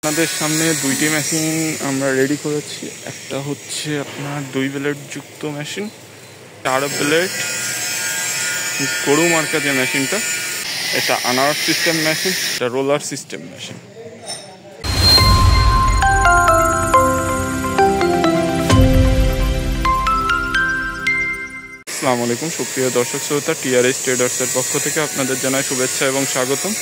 আপনাদের সামনে দুইটি মেশিন আমরা রেডি করেছি। একটা হচ্ছে আপনার 2 ব্লেড যুক্ত মেশিন, 4 ব্লেড গরু মার্কা যে মেশিনটা, এটা আনার সিস্টেম মেশিন, এটা রোলার সিস্টেম মেশিন। আসসালামু আলাইকুম সুপ্রিয় দর্শক শ্রোতা, টিআরএস ট্রেডার্সের পক্ষ থেকে আপনাদের জানাই শুভেচ্ছা এবং স্বাগতম।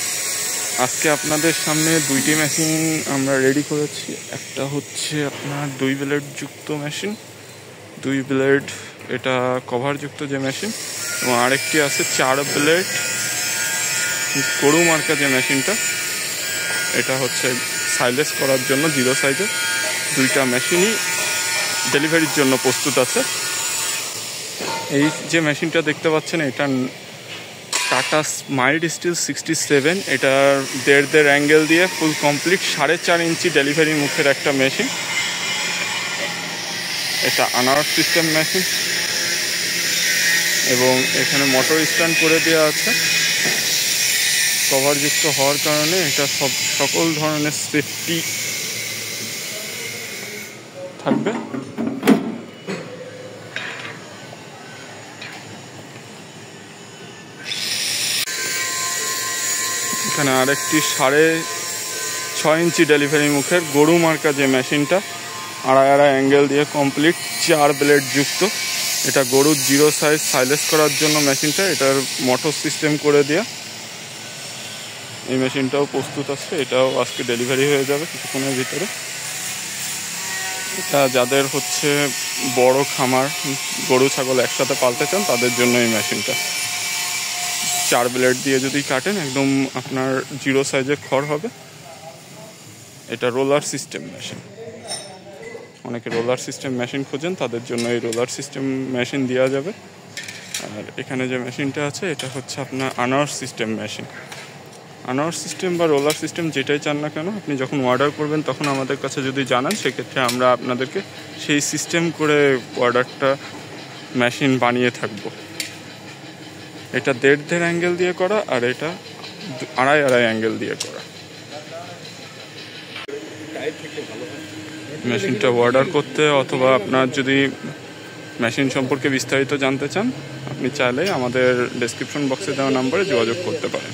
আজকে আপনাদের সামনে দুইটি মেশিন আমরা রেডি করেছি। একটা হচ্ছে আপনার 2 ব্লেড যুক্ত মেশিন, 2 ব্লেড এটা কভার যুক্ত যে মেশিন, এবং আরেকটি আছে 4 ব্লেড গরু মার্কা যে মেশিনটা, এটা হচ্ছে সাইলেস করার জন্য 0 সাইজের। দুইটা মেশিনই ডেলিভারির জন্য প্রস্তুত আছে। এই যে মেশিনটা দেখতে পাচ্ছেন, এটা টাটা মাইল্ড স্টিল 67, এটার দেড় অ্যাঙ্গেল দিয়ে ফুল কমপ্লিট 4.5 ইঞ্চি ডেলিভারি মুখের একটা মেশিন। এটা আনার সিস্টেম মেশিন এবং এখানে মোটর স্ট্যান্ড করে দেওয়া আছে। কভারযুক্ত হওয়ার কারণে এটা সকল ধরনের সেফটি থাকবে। এখানে আরেকটি 6.5 ইঞ্চি ডেলিভারি মুখের গরু মার্কা যে মেশিনটা, আড়াই অ্যাঙ্গেল দিয়ে কমপ্লিট 4 ব্লেড যুক্ত। এটা গরুর 0 সাইজ সাইলেস করার জন্য মেশিনটা, এটার মোটর সিস্টেম করে দেওয়া। এই মেশিনটাও প্রস্তুত আছে, এটাও আজকে ডেলিভারি হয়ে যাবে কিছুক্ষণের ভিতরে। এটা যাদের হচ্ছে বড় খামার, গরু ছাগল একসাথে পালতে চান, তাদের জন্য এই মেশিনটা। 4 ব্লেড দিয়ে যদি কাটেন, একদম আপনার 0 সাইজের খড় হবে। এটা রোলার সিস্টেম মেশিন। অনেকে রোলার সিস্টেম মেশিন খোঁজেন, তাদের জন্য এই রোলার সিস্টেম মেশিন দেওয়া যাবে। আর এখানে যে মেশিনটা আছে, এটা হচ্ছে আপনার আনার সিস্টেম মেশিন। আনার সিস্টেম বা রোলার সিস্টেম যেটাই চান না কেন, আপনি যখন অর্ডার করবেন তখন আমাদের কাছে যদি জানান, সেক্ষেত্রে আমরা আপনাদেরকে সেই সিস্টেম করে অর্ডারটা মেশিন বানিয়ে থাকবো। এটা দেড় অ্যাঙ্গেল দিয়ে করা, আর এটা আড়াই অ্যাঙ্গেল দিয়ে করা। মেশিনটা অর্ডার করতে অথবা আপনার যদি মেশিন সম্পর্কে বিস্তারিত জানতে চান, আপনি চাইলে আমাদের ডেসক্রিপশন বক্সে দেওয়া নাম্বারে যোগাযোগ করতে পারেন।